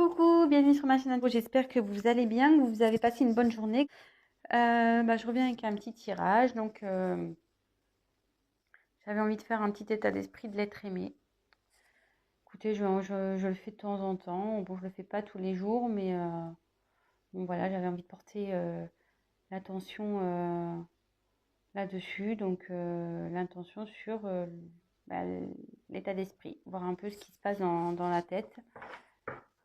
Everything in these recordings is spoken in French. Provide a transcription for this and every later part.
Coucou, bienvenue sur ma chaîne Info. J'espère que vous allez bien, que vous avez passé une bonne journée. Je reviens avec un petit tirage. Donc, j'avais envie de faire un petit état d'esprit de l'être aimé. Écoutez, je le fais de temps en temps. Bon, je le fais pas tous les jours, mais bon, voilà, j'avais envie de porter l'attention là-dessus. Donc, l'intention sur bah, l'état d'esprit, voir un peu ce qui se passe dans la tête.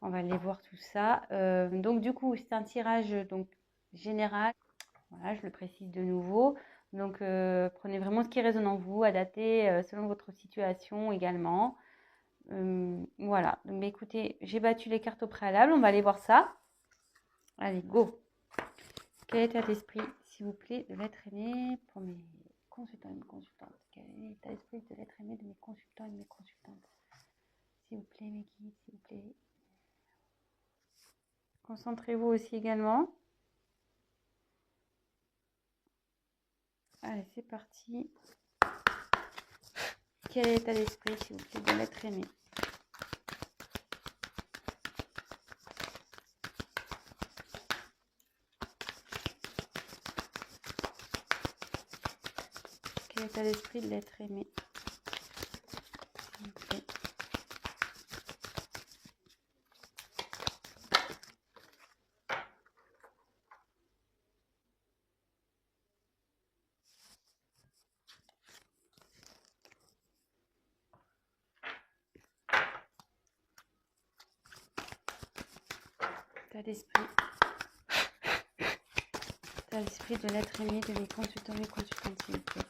On va aller voir tout ça. Donc du coup, c'est un tirage donc général. Voilà, je le précise de nouveau. Donc prenez vraiment ce qui résonne en vous, adaptez selon votre situation également. Voilà. Donc écoutez, j'ai battu les cartes au préalable. On va aller voir ça. Allez, go. Quel état d'esprit, s'il vous plaît, de l'être aimé pour mes consultants et mes consultantes? Quel est l'état d'esprit de l'être aimé de mes consultants et de mes consultantes? S'il vous plaît, mes guides, s'il vous plaît. Concentrez-vous aussi également. Allez, c'est parti. Quel est l'état d'esprit, s'il vous plaît, de l'être aimé? Quel est l'état d'esprit de l'être aimé, s'il vous plaît? État d'esprit. État d'esprit de l'être aimé de mes consultants et mes consultantes, s'il vous plaît.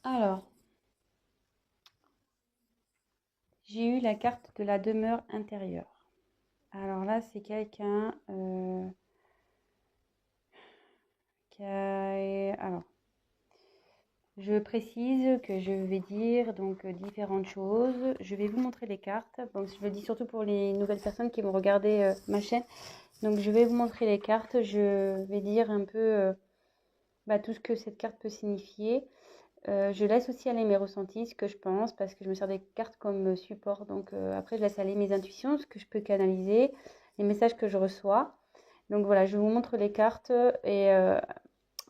Alors, j'ai eu la carte de la demeure intérieure. Alors là, c'est quelqu'un qui a... Alors, je précise que je vais dire donc différentes choses. Je vais vous montrer les cartes. Donc, je le dis surtout pour les nouvelles personnes qui vont regarder ma chaîne. Donc, je vais vous montrer les cartes. Je vais dire un peu tout ce que cette carte peut signifier. Je laisse aussi aller mes ressentis, ce que je pense, parce que je me sers des cartes comme support. Donc après, je laisse aller mes intuitions, ce que je peux canaliser, les messages que je reçois. Donc voilà, je vous montre les cartes et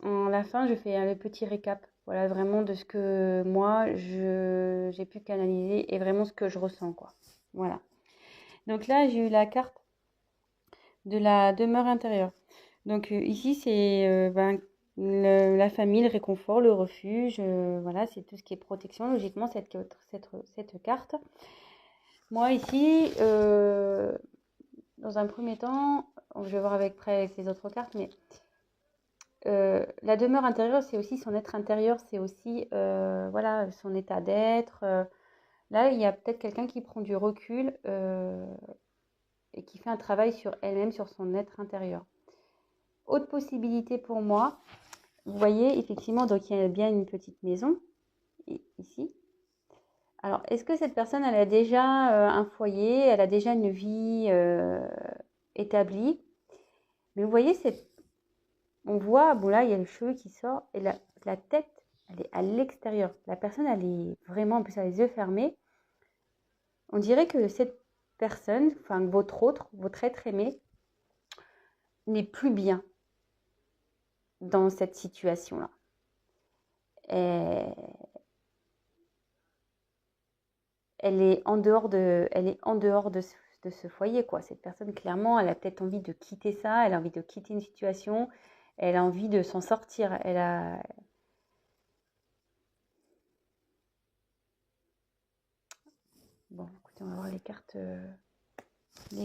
en la fin, je fais un petit récap. Voilà, vraiment de ce que moi, j'ai pu canaliser et vraiment ce que je ressens, quoi. Voilà. Donc là, j'ai eu la carte de la demeure intérieure. Donc ici, c'est la famille, le réconfort, le refuge. Voilà, c'est tout ce qui est protection, logiquement, cette carte. Moi, ici, dans un premier temps, je vais voir avec les autres cartes, mais la demeure intérieure, c'est aussi son être intérieur, c'est aussi voilà, son état d'être. Là, il y a peut-être quelqu'un qui prend du recul et qui fait un travail sur elle-même, sur son être intérieur. Autre possibilité pour moi, vous voyez, effectivement, donc il y a bien une petite maison, ici. Alors, est-ce que cette personne, elle a déjà un foyer, elle a déjà une vie établie? Mais vous voyez, on voit, bon là, il y a le cheveu qui sort, et la tête, elle est à l'extérieur. La personne, elle est vraiment, en plus, elle a les yeux fermés. On dirait que cette personne, enfin, votre être aimé, n'est plus bien dans cette situation-là. Elle est en dehors de ce foyer, quoi. Cette personne, clairement, elle a peut-être envie de quitter ça, elle a envie de quitter une situation, elle a envie de s'en sortir. Bon, écoutez, on va voir les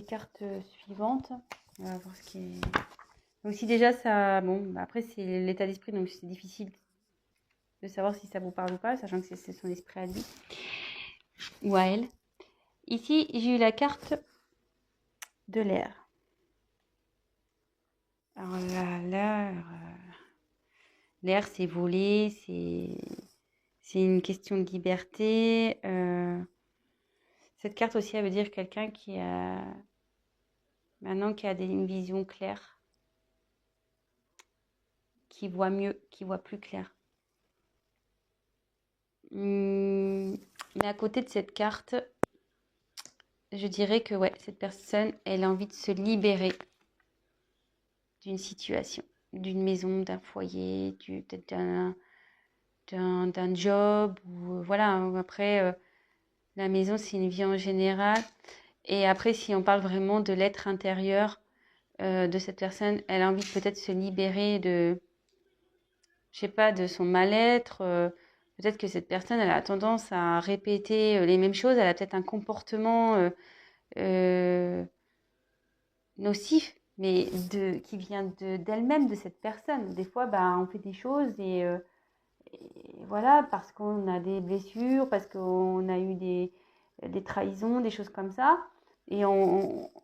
cartes suivantes. On va voir ce qui est... Donc si déjà ça... Bon, après, c'est l'état d'esprit, donc c'est difficile de savoir si ça vous parle ou pas, sachant que c'est son esprit à lui ou à elle. Ici, j'ai eu la carte de l'air. Alors là, l'air, c'est voler, c'est une question de liberté. Cette carte aussi, elle veut dire quelqu'un qui a maintenant une vision claire, qui voit mieux, qui voit plus clair. Mais à côté de cette carte, je dirais que ouais, cette personne, elle a envie de se libérer d'une situation, d'une maison, d'un foyer, peut-être d'un job. Ou, voilà, après, la maison, c'est une vie en général. Et après, si on parle vraiment de l'être intérieur de cette personne, elle a envie de peut-être se libérer de, je sais pas, de son mal-être. Peut-être que cette personne, elle a tendance à répéter les mêmes choses. Elle a peut-être un comportement euh, nocif, mais qui vient d'elle-même, de cette personne. Des fois, bah, on fait des choses et voilà, parce qu'on a des blessures, parce qu'on a eu des trahisons, des choses comme ça. Et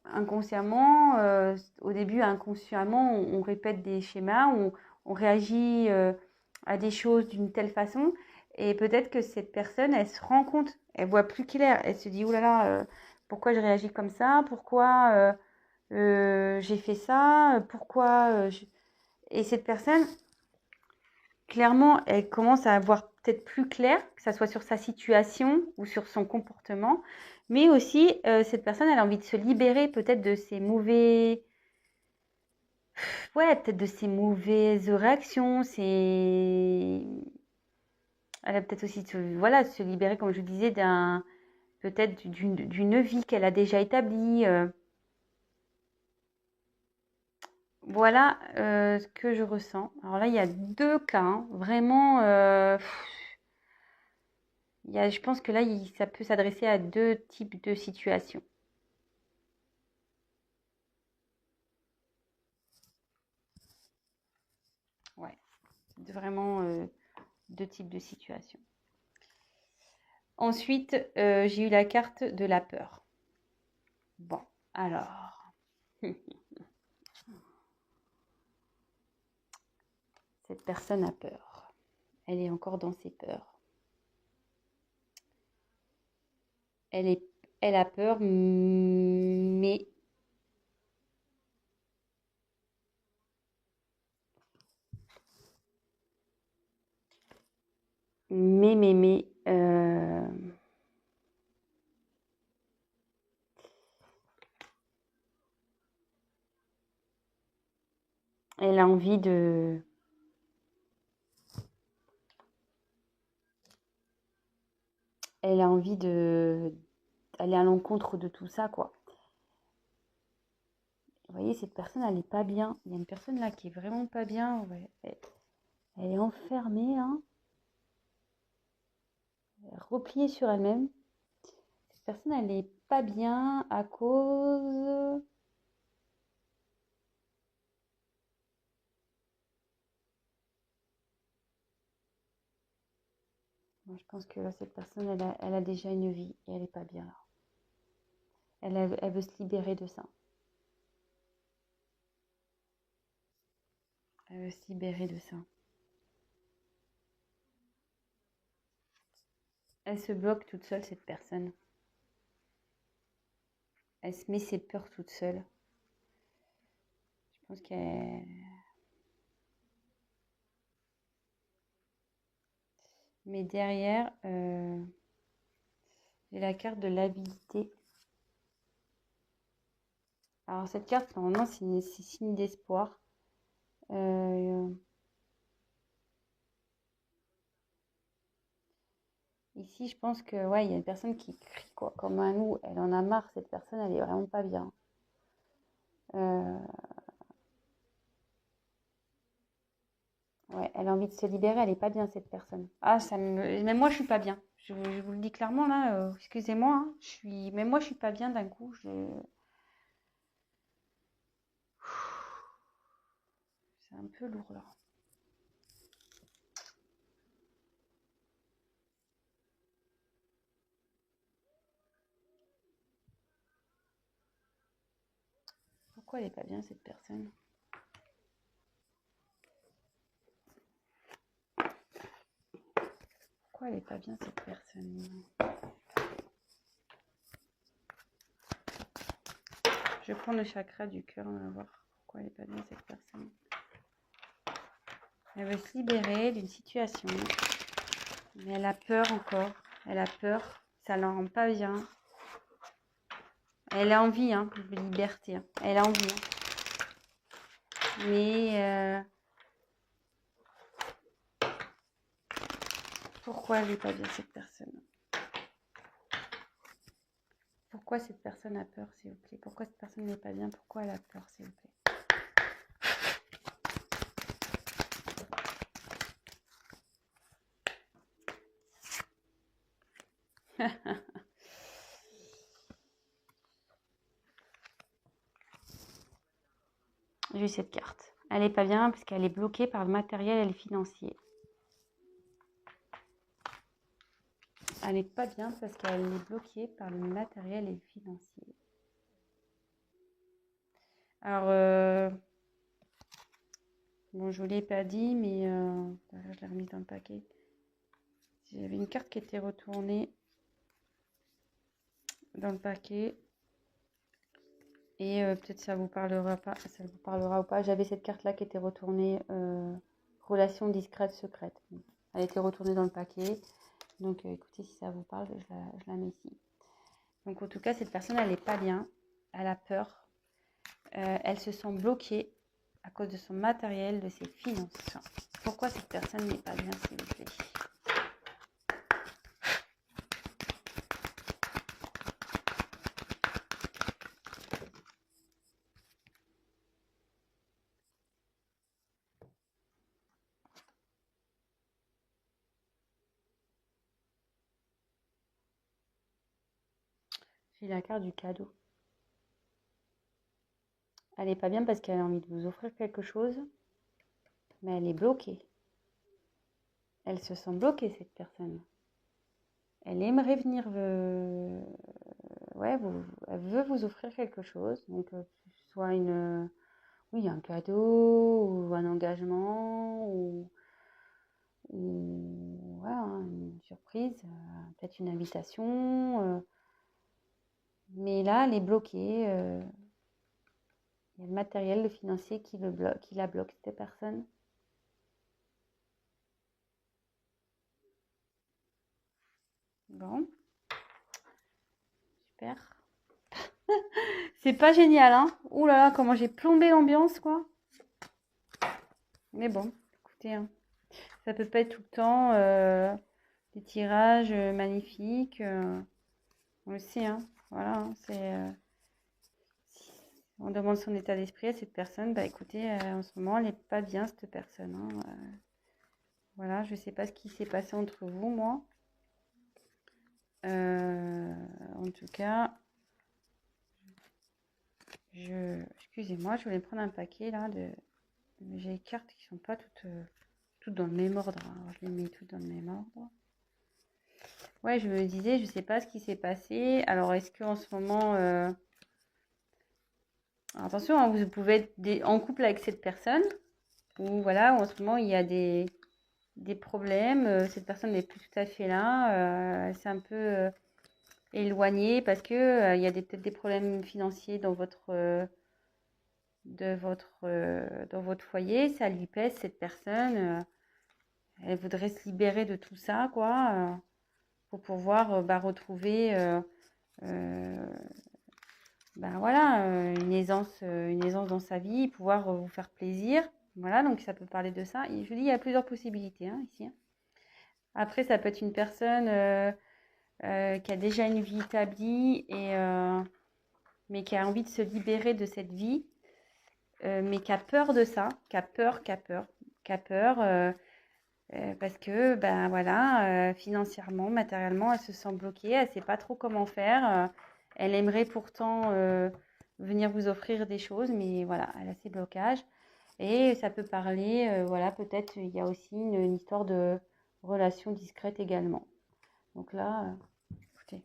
inconsciemment, au début, inconsciemment, on répète des schémas, on réagit à des choses d'une telle façon. Et peut-être que cette personne, elle se rend compte, elle voit plus clair. Elle se dit, oh là là, pourquoi je réagis comme ça? Pourquoi j'ai fait ça? Pourquoi Et cette personne, clairement, elle commence à avoir peut-être plus clair, que ça soit sur sa situation ou sur son comportement. Mais aussi, cette personne, elle a envie de se libérer peut-être de ses mauvais... Ouais, peut-être de ses mauvaises réactions. Elle a peut-être aussi voilà, de se libérer, comme je vous disais, peut-être d'une vie qu'elle a déjà établie. Voilà ce que je ressens. Alors là, il y a deux cas, hein, vraiment. Je pense que là, ça peut s'adresser à deux types de situations. Ouais, vraiment deux types de situations. Ensuite, j'ai eu la carte de la peur. Bon, alors, cette personne a peur. Elle est encore dans ses peurs. Elle a peur, mais, elle a envie de... Elle a envie de... aller à l'encontre de tout ça, quoi. Vous voyez, cette personne, elle n'est pas bien. Il y a une personne là qui est vraiment pas bien. Ouais. Elle est enfermée, hein, repliée sur elle-même. Cette personne, elle n'est pas bien à cause... Moi, je pense que là, cette personne, elle a déjà une vie et elle n'est pas bien là. Elle veut se libérer de ça. Elle veut se libérer de ça. Elle se bloque toute seule, cette personne. Elle se met ses peurs toute seule. Je pense qu'elle... Mais derrière, j'ai la carte de l'habilité. Alors cette carte, normalement, c'est signe d'espoir. Ici, je pense que ouais, il y a une personne qui crie quoi, comme un loup. Elle en a marre, cette personne, elle est vraiment pas bien. Euh, ouais, elle a envie de se libérer, elle est pas bien cette personne. Ah, même moi, je suis pas bien. Je vous le dis clairement là. Excusez-moi, hein, même moi, je suis pas bien d'un coup. C'est un peu lourd là. Pourquoi elle est pas bien cette personne? Pourquoi elle n'est pas bien cette personne? Je prends le chakra du cœur, on va voir pourquoi elle n'est pas bien cette personne. Elle veut se libérer d'une situation, mais elle a peur encore. Elle a peur, ça ne la rend pas bien. Elle a envie de liberté, elle a envie. Mais pourquoi elle n'est pas bien cette personne? Pourquoi cette personne a peur, s'il vous plaît? Pourquoi cette personne n'est pas bien? Pourquoi elle a peur, s'il vous plaît? J'ai eu cette carte. Elle n'est pas bien parce qu'elle est bloquée par le matériel et le financier. Elle n'est pas bien parce qu'elle est bloquée par le matériel et le financier. Alors, bon, je ne vous l'ai pas dit, mais je l'ai remise dans le paquet. J'avais une carte qui était retournée dans le paquet. Et peut-être ça vous parlera pas, ça vous parlera ou pas. J'avais cette carte-là qui était retournée, relation discrète, secrète. Elle était retournée dans le paquet. Donc écoutez, si ça vous parle, je la mets ici. Donc en tout cas, cette personne, elle n'est pas bien. Elle a peur. Elle se sent bloquée à cause de son matériel, de ses finances. Pourquoi cette personne n'est pas bien, s'il vous plaît? J'ai la carte du cadeau. Elle n'est pas bien parce qu'elle a envie de vous offrir quelque chose, mais elle est bloquée. Elle se sent bloquée, cette personne. Elle aimerait venir, ouais, elle veut vous offrir quelque chose, donc soit oui, un cadeau ou un engagement ou voilà, une surprise, peut-être une invitation. Mais là, elle est bloquée. Il y a le matériel, le financier qui la bloque, cette personne. Bon, super. C'est pas génial, hein? Ouh là là, comment j'ai plombé l'ambiance, quoi. Mais bon, écoutez, hein, ça peut pas être tout le temps des tirages magnifiques. On le sait, hein. Voilà, hein, si on demande son état d'esprit à cette personne, bah écoutez, en ce moment, elle n'est pas bien, cette personne, hein. Voilà, je sais pas ce qui s'est passé entre vous, moi. En tout cas, excusez-moi, je voulais prendre un paquet là j'ai les cartes qui sont pas toutes dans le même ordre, hein. Alors, je les mets toutes dans le même ordre. Ouais, je me disais, je sais pas ce qui s'est passé. Alors, est-ce qu'en ce moment, attention, hein, vous pouvez être en couple avec cette personne, ou voilà, en ce moment il y a des problèmes. Cette personne n'est plus tout à fait là. Elle s'est un peu éloignée parce que il y a peut-être des problèmes financiers dans votre dans votre foyer. Ça lui pèse, cette personne. Elle voudrait se libérer de tout ça, quoi, pour pouvoir retrouver voilà, une aisance dans sa vie, pouvoir vous faire plaisir. Voilà, donc ça peut parler de ça. Et je vous dis, il y a plusieurs possibilités, hein, ici. Après, ça peut être une personne qui a déjà une vie établie, mais qui a envie de se libérer de cette vie, mais qui a peur de ça, qui a peur, parce que, ben voilà, financièrement, matériellement, elle se sent bloquée, elle ne sait pas trop comment faire. Elle aimerait pourtant venir vous offrir des choses, mais voilà, elle a ses blocages. Et ça peut parler, voilà, peut-être il y a aussi une histoire de relation discrète également. Donc là, écoutez.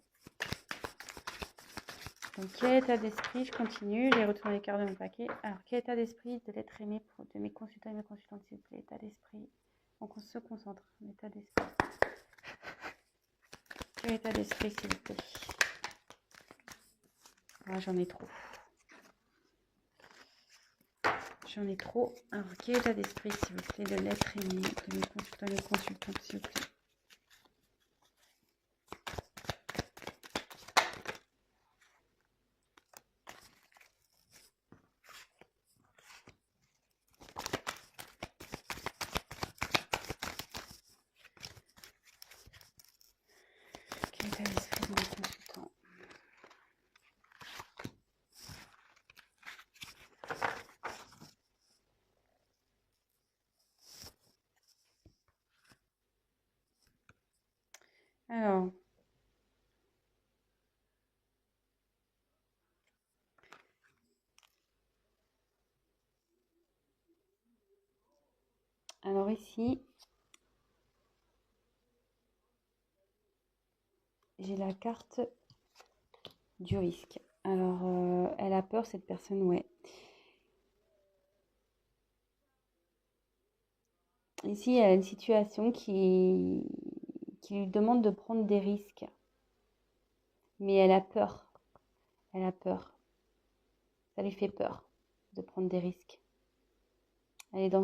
Donc, quel état d'esprit? Je continue, j'ai retourné les cartes de mon paquet. Alors, quel état d'esprit de l'être aimé de mes consultants et mes consultantes, s'il vous plaît? État d'esprit. On se concentre, l'état d'esprit. Quel état d'esprit, s'il vous plaît? Ah, j'en ai trop. J'en ai trop. Alors, quel état d'esprit, s'il vous plaît, de l'être aimé, de mes consultants et mes consultantes, s'il vous plaît? Quel état d'esprit de mes consultants? Alors ici, j'ai la carte du risque. Alors, elle a peur, cette personne, ouais. Ici, elle a une situation qui lui demande de prendre des risques. Mais elle a peur. Elle a peur. Ça lui fait peur de prendre des risques. Elle est dans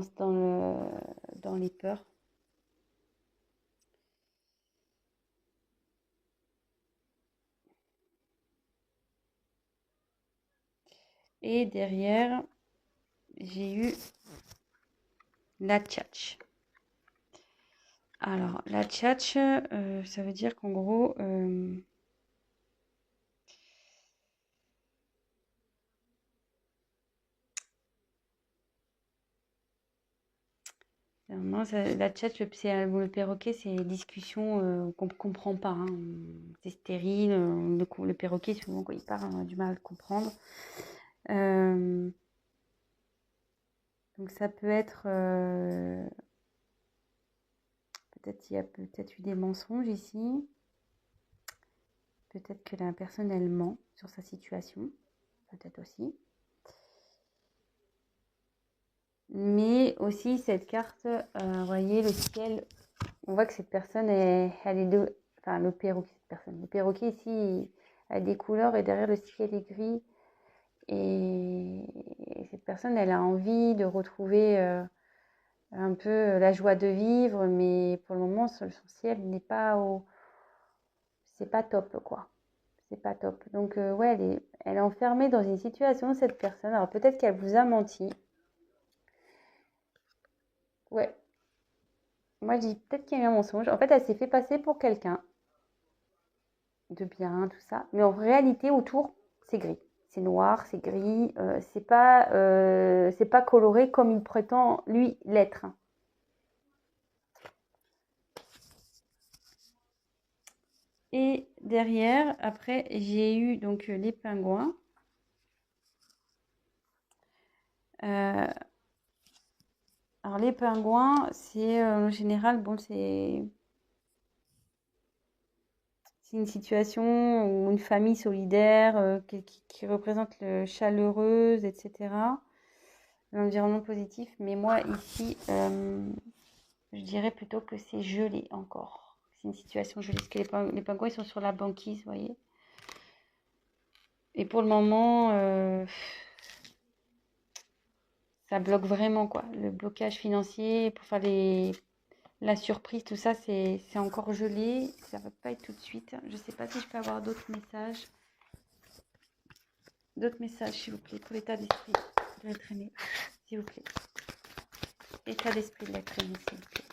les peurs. Et derrière, j'ai eu la tchatch. Alors, la tchatch, ça veut dire qu'en gros, non, la tchatch, le perroquet, c'est des discussions qu'on ne comprend pas, hein. C'est stérile. Le perroquet, souvent, quand il parle, on a du mal à le comprendre. Donc, ça peut être... peut-être il y a peut-être eu des mensonges ici. Peut-être que la personne, elle ment sur sa situation. Peut-être aussi. Mais aussi, cette carte, vous voyez, le ciel, on voit que cette personne, elle est de... Enfin, le perroquet, cette personne. Le perroquet, ici, a des couleurs et derrière, le ciel est gris. Et cette personne, elle a envie de retrouver un peu la joie de vivre. Mais pour le moment, son ciel n'est pas au... C'est pas top, quoi. C'est pas top. Donc, ouais, elle est enfermée dans une situation, cette personne. Alors, peut-être qu'elle vous a menti. Ouais. Moi, je dis peut-être qu'il y a eu un mensonge. En fait, elle s'est fait passer pour quelqu'un de bien, tout ça. Mais en réalité, autour, c'est gris. C'est noir, c'est gris. C'est pas coloré comme il prétend, lui, l'être. Et derrière, après, j'ai eu donc les pingouins. Alors, les pingouins, c'est en général, bon, c'est une situation ou une famille solidaire qui représente le chaleureuse, etc. L'environnement positif. Mais moi, ici, je dirais plutôt que c'est gelé encore. C'est une situation gelée. Parce que les pingouins, ils sont sur la banquise, vous voyez. Et pour le moment, ça bloque vraiment, quoi. Le blocage financier pour faire la surprise, tout ça, c'est encore gelé. Ça va pas être tout de suite. Je sais pas si je peux avoir d'autres messages. D'autres messages, s'il vous plaît, pour l'état d'esprit de l'être aimé, s'il vous plaît. État d'esprit de l'être aimé, s'il vous plaît.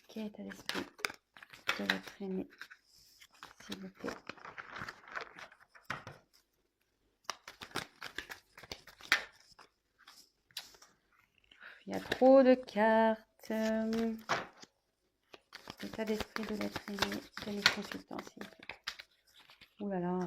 Quel état d'esprit de l'être aimé, s'il vous plaît. Il y a trop de cartes. L'état d'esprit de l'être aimé de mes consultants, s'il vous plaît. Ouh là là.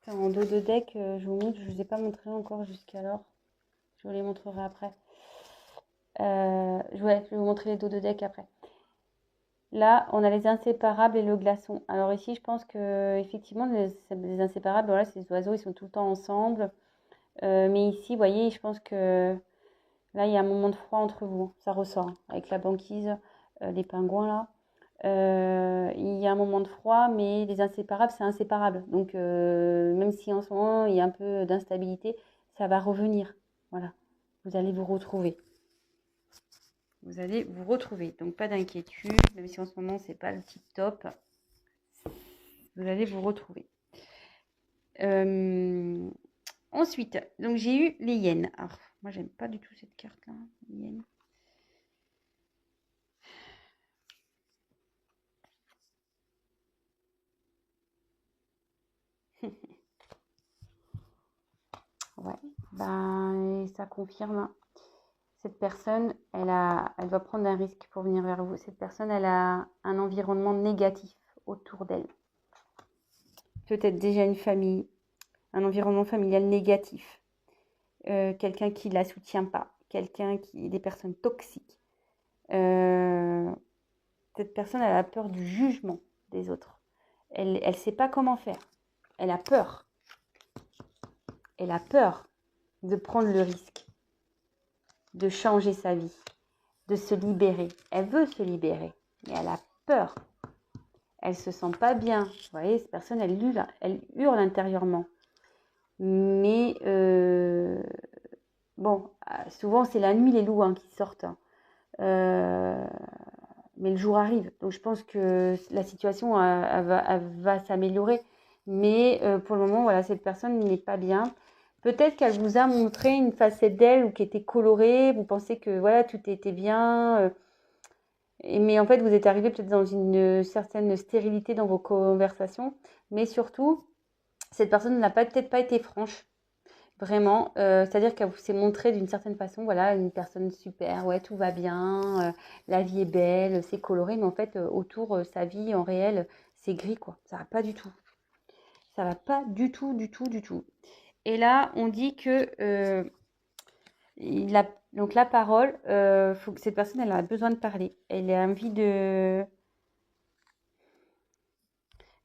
En dos de deck, je vous montre, je ne vous ai pas montré encore jusqu'alors. Je vous les montrerai après. Je vais vous montrer les dos de deck après. Là, on a les inséparables et le glaçon. Alors ici, je pense que effectivement, les inséparables, voilà, ces oiseaux, ils sont tout le temps ensemble. Mais ici, vous voyez, je pense que là, il y a un moment de froid entre vous. Ça ressort avec la banquise, les pingouins là. Il y a un moment de froid, mais les inséparables, c'est inséparable. Donc, même si en ce moment, il y a un peu d'instabilité, ça va revenir. Voilà, vous allez vous retrouver. Vous allez vous retrouver. Donc, pas d'inquiétude, même si en ce moment, c'est pas le tip top. Vous allez vous retrouver. Ensuite, donc j'ai eu les hyènes. Alors, moi, j'aime pas du tout cette carte-là, les hyènes. Ouais, ben, ça confirme. Cette personne, elle doit prendre un risque pour venir vers vous. Cette personne, elle a un environnement négatif autour d'elle. Peut-être déjà une famille, un environnement familial négatif. Quelqu'un qui ne la soutient pas. Des personnes toxiques. Cette personne, elle a peur du jugement des autres. Elle ne sait pas comment faire. Elle a peur. Elle a peur de prendre le risque, de changer sa vie, de se libérer. Elle veut se libérer, mais elle a peur. Elle ne se sent pas bien. Vous voyez, cette personne, elle hurle intérieurement. Mais bon, souvent, c'est la nuit les loups qui sortent. Mais le jour arrive. Donc, je pense que la situation elle va s'améliorer. Mais pour le moment, voilà, cette personne n'est pas bien. Peut-être qu'elle vous a montré une facette d'elle ou qui était colorée. Vous pensez que voilà, tout était bien. Mais en fait, vous êtes arrivé peut-être dans une certaine stérilité dans vos conversations. Mais surtout, cette personne n'a peut-être pas été franche. Vraiment, c'est-à-dire qu'elle s'est montrée d'une certaine façon, voilà, une personne super, ouais, tout va bien, la vie est belle, c'est coloré, mais en fait, autour, sa vie en réel, c'est gris, quoi. Ça va pas du tout. Ça va pas du tout, du tout, du tout. Et là, on dit que donc la parole, faut que cette personne, elle a besoin de parler. Elle a envie de,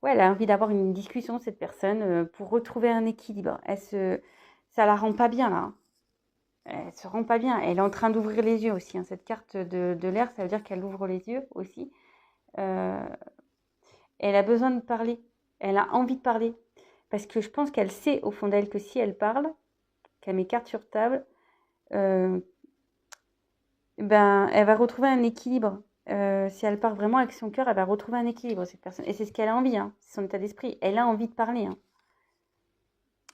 ouais, elle a envie d'avoir une discussion, cette personne, pour retrouver un équilibre. Ça la rend pas bien là, hein. Elle se rend pas bien. Elle est en train d'ouvrir les yeux aussi, hein. Cette carte de l'air, ça veut dire qu'elle ouvre les yeux aussi. Euh, Elle a besoin de parler. Elle a envie de parler. Parce que je pense qu'elle sait au fond d'elle que si elle parle, qu'elle met carte sur table, euh, ben, elle va retrouver un équilibre. Si elle part vraiment avec son cœur, elle va retrouver un équilibre, cette personne. Et c'est ce qu'elle a envie, hein. C'est son état d'esprit. Elle a envie de parler, hein.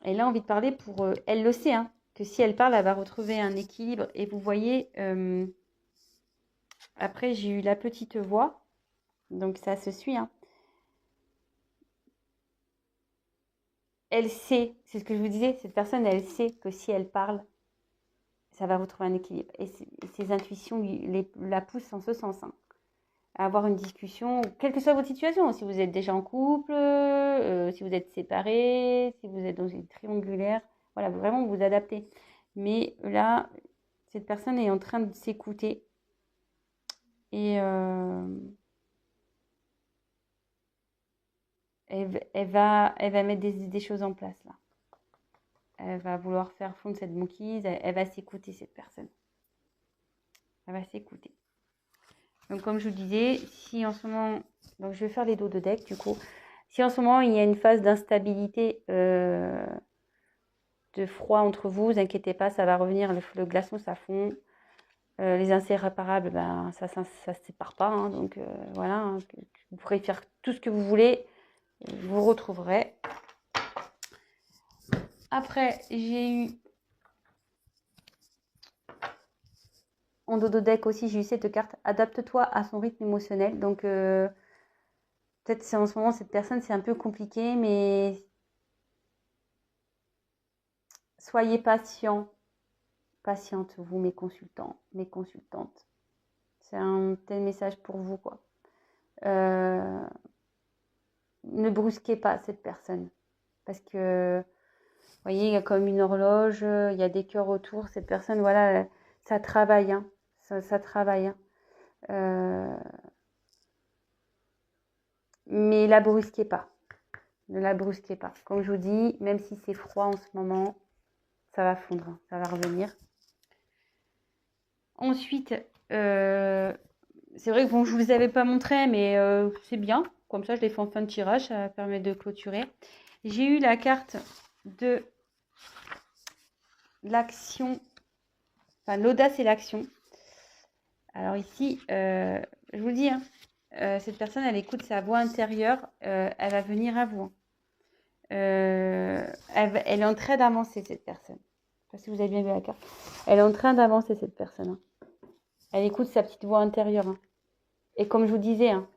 Elle a envie de parler pour... elle le sait, hein, que si elle parle, elle va retrouver un équilibre. Et vous voyez... après, j'ai eu la petite voix, donc ça se suit, hein. Elle sait, c'est ce que je vous disais, cette personne, elle sait que si elle parle, ça va retrouver un équilibre. Et ses intuitions la poussent en ce sens, hein, à avoir une discussion, quelle que soit votre situation, si vous êtes déjà en couple, si vous êtes séparés, si vous êtes dans une triangulaire, voilà, vraiment vous adaptez. Mais là, cette personne est en train de s'écouter et elle va mettre des choses en place là. Elle va vouloir faire fondre cette banquise. Elle va s'écouter, cette personne. Elle va s'écouter. Donc, comme je vous disais, si en ce moment... Donc, je vais faire les dos de deck, du coup. Si en ce moment, il y a une phase d'instabilité, de froid entre vous, vous inquiétez pas, ça va revenir. Le glaçon, ça fond. Les inséparables, ben, ça se sépare pas, hein. Donc, voilà, hein, vous pourrez faire tout ce que vous voulez. Vous retrouverez. Après, j'ai eu en dodo deck aussi, j'ai eu cette carte. Adapte-toi à son rythme émotionnel. Donc, peut-être c'est en ce moment, cette personne, c'est un peu compliqué, mais soyez patient, patiente, vous, mes consultants, mes consultantes. C'est un tel message pour vous, quoi. Ne brusquez pas cette personne. Parce que, voyez, il y a comme une horloge, il y a des cœurs autour. Cette personne, voilà, ça travaille, hein. Ça travaille, hein. Mais la brusquez pas. Ne la brusquez pas. Comme je vous dis, même si c'est froid en ce moment, ça va fondre, hein, ça va revenir. Ensuite, c'est vrai que bon, je vous avais pas montré, mais c'est bien. Comme ça, je l'ai fait en fin de tirage, ça permet de clôturer. J'ai eu la carte de l'action, enfin l'audace et l'action. Alors ici, je vous le dis, hein, cette personne, elle écoute sa voix intérieure, elle va venir à vous, hein. Elle est en train d'avancer, cette personne. Je ne sais pas si vous avez bien vu la carte. Elle est en train d'avancer, cette personne, hein. Elle écoute sa petite voix intérieure, hein. Et comme je vous disais, hein,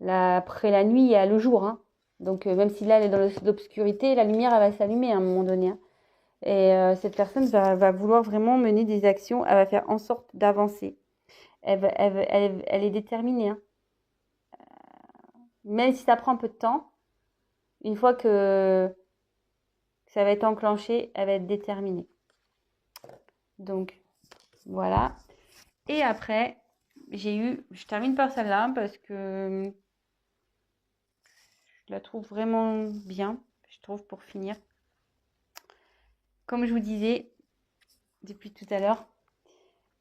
après la nuit, il y a le jour, hein. Donc même si là, elle est dans l'obscurité, la lumière, elle va s'allumer à un moment donné, hein. Et cette personne va vouloir vraiment mener des actions. Elle va faire en sorte d'avancer. Elle est déterminée, hein. Même si ça prend un peu de temps, une fois que ça va être enclenché, elle va être déterminée. Donc, voilà. Et après, je termine par celle-là parce que je la trouve vraiment bien, je trouve, pour finir. Comme je vous disais depuis tout à l'heure,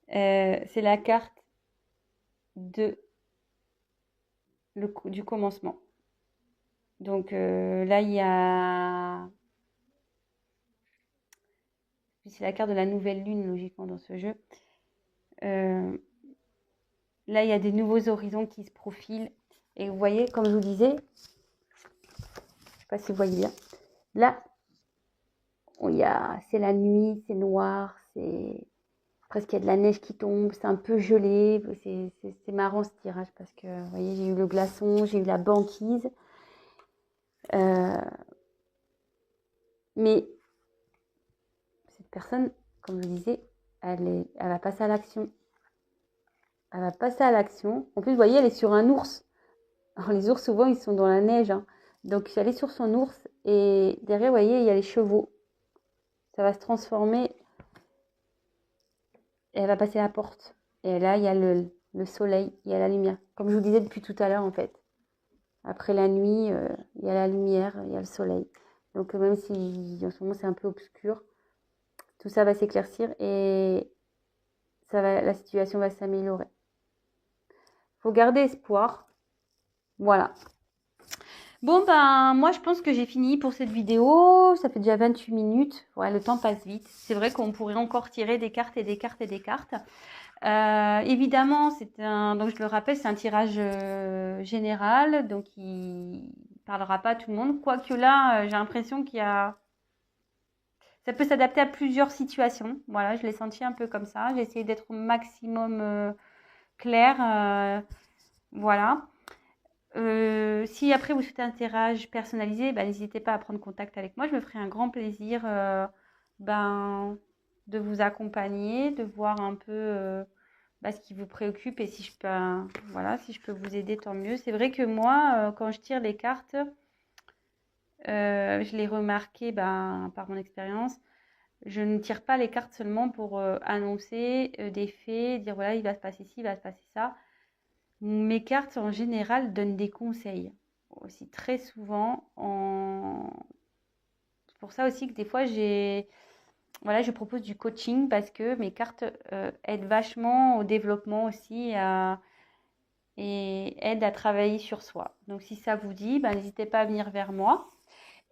c'est la carte du commencement. Donc là, il y a... C'est la carte de la nouvelle lune, logiquement, dans ce jeu. Là, il y a des nouveaux horizons qui se profilent. Et vous voyez, comme je vous disais, je ne sais pas si vous voyez bien, là, c'est la nuit, c'est noir, c'est presque il y a de la neige qui tombe, c'est un peu gelé. C'est marrant ce tirage parce que, vous voyez, j'ai eu le glaçon, j'ai eu la banquise. Mais cette personne, comme je disais, elle va passer à l'action. Elle va passer à l'action. En plus, vous voyez, elle est sur un ours. Alors, les ours, souvent, ils sont dans la neige, hein. Donc, elle est sur son ours. Et derrière, vous voyez, il y a les chevaux. Ça va se transformer. Et elle va passer la porte. Et là, il y a le soleil, il y a la lumière. Comme je vous disais depuis tout à l'heure, en fait. Après la nuit, il y a la lumière, il y a le soleil. Donc, même si en ce moment, c'est un peu obscur, tout ça va s'éclaircir et la situation va s'améliorer. Il faut garder espoir. Voilà. Bon, ben, moi, je pense que j'ai fini pour cette vidéo. Ça fait déjà 28 minutes. Ouais, le temps passe vite. C'est vrai qu'on pourrait encore tirer des cartes et des cartes et des cartes. Évidemment, donc je le rappelle, c'est un tirage général. Donc, il parlera pas à tout le monde. Quoique là, j'ai l'impression ça peut s'adapter à plusieurs situations. Voilà, je l'ai senti un peu comme ça. J'ai essayé d'être au maximum claire. Voilà. Si après vous souhaitez un tirage personnalisé, n'hésitez pas à prendre contact avec moi. Je me ferai un grand plaisir de vous accompagner, de voir un peu ce qui vous préoccupe et si je peux vous aider, tant mieux. C'est vrai que moi, quand je tire les cartes, je l'ai remarqué par mon expérience. Je ne tire pas les cartes seulement pour annoncer des faits, dire voilà, il va se passer ci, il va se passer ça. Mes cartes, en général, donnent des conseils. Aussi, très souvent. C'est pour ça aussi que des fois, je propose du coaching parce que mes cartes aident vachement au développement aussi et aident à travailler sur soi. Donc, si ça vous dit, n'hésitez pas à venir vers moi.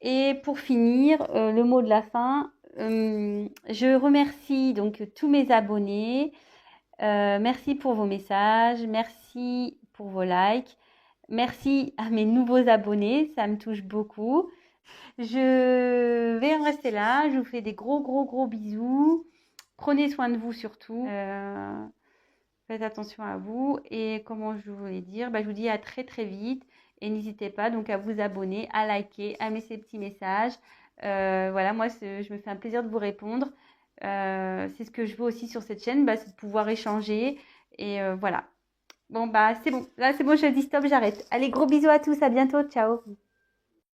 Et pour finir, le mot de la fin, je remercie donc tous mes abonnés. Merci pour vos messages, merci pour vos likes, merci à mes nouveaux abonnés, ça me touche beaucoup. Je vais en rester là, je vous fais des gros gros gros bisous. Prenez soin de vous surtout. Faites attention à vous et comment je voulais dire, je vous dis à très très vite et n'hésitez pas donc à vous abonner, à liker, à mettre ces petits messages. Voilà, moi je me fais un plaisir de vous répondre. C'est ce que je veux aussi sur cette chaîne, c'est de pouvoir échanger et voilà. Bon c'est bon, là c'est bon, je dis stop, j'arrête. Allez, gros bisous à tous, à bientôt, ciao.